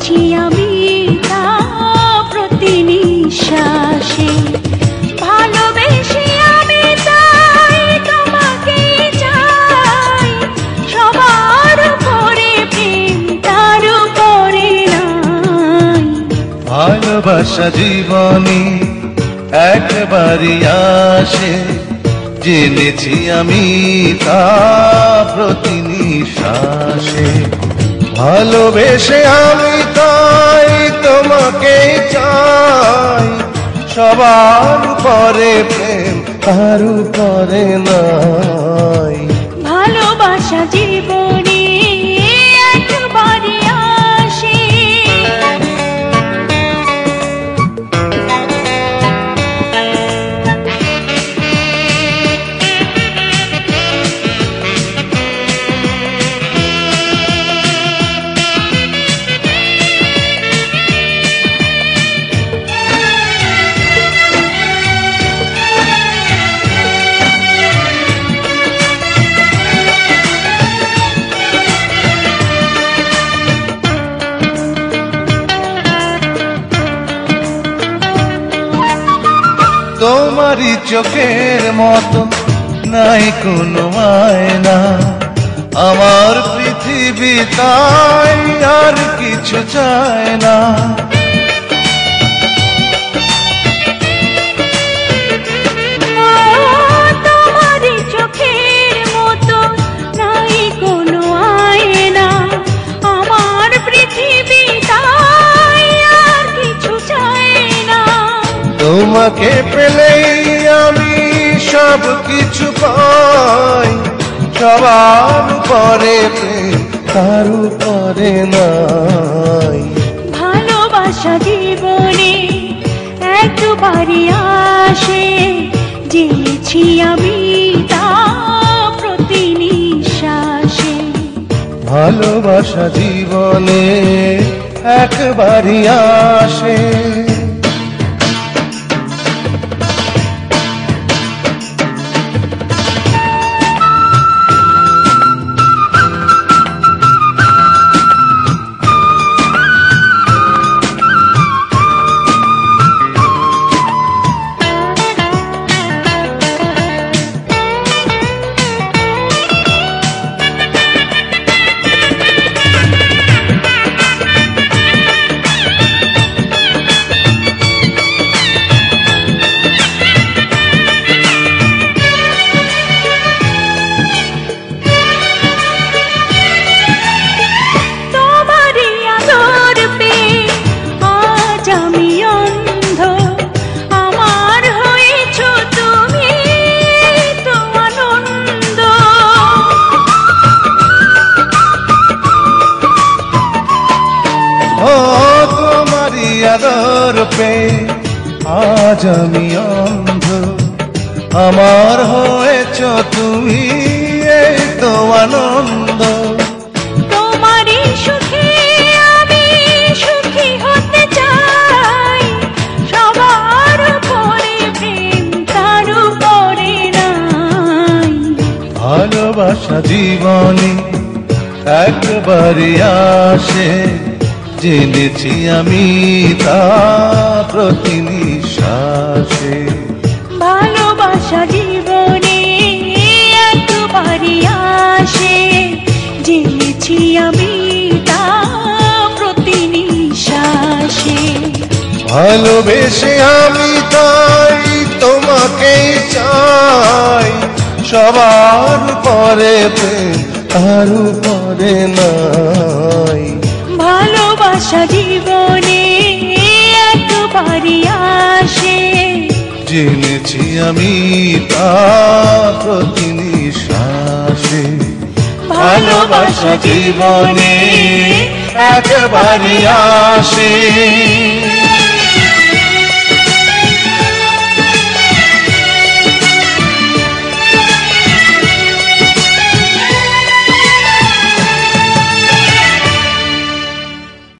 জেনেছি আমি তা প্রতি নিঃশ্বাসে। ভালোবেসে আমি তাই তোমাকে চাই, সবার উপরে প্রেম তার উপরে নাই। ভালোবাসা জীবনে একবারই আসে, জেনেছি আমি তা প্রতি নিঃশ্বাসে। ভালোবেসে আমি তাই তোমাকে চাই, সবার উপরে প্রেম তার উপরে নাই। ভালোবাসা জীবনে একবারই আসে। তোমারই চোখের মতো নাই কোনো আয়না, আমার পৃথিবী তাই আর কিছু চায় না। তোমারই চোখের মতো নাই কোনো আয়না, আমার পৃথিবী তাই আর কিছু চায় না। তোমাকে পেলেই আমি সব কিছু পাই, সবার উপরে প্রেম তার উপরে নাই। ভালোবাসা জীবনে একবারই আসে, জেনেছি আমি তা প্রতি নিঃশ্বাসে। ভালোবাসা জীবনে একবারই আসে। আদর পে আজ আমি অন্ধ, আমার হয়েছ তুমি, এই তো আনন্দ। তোমারই সুখে আমি সুখী হতে চাই, সবার উপরে প্রেম তার উপরে নাই। ভালোবাসা জীবনে একবারই আসে, জেনেছি আমি তা প্রতি নিঃশ্বাসে। ভালোবাসা জীবনে একবারই আসে, জেনেছি আমি তা প্রতি নিঃশ্বাসে। ভালোবেসে আমি তাই তোমাকে চাই, সবার উপরে প্রেম তার উপরে নাই। ভালোবাসা জীবনে একবারই আসে, জেনেছি আমি তা প্রতি নিঃশ্বাসে। ভালোবাসা জীবনে একবারই আসে।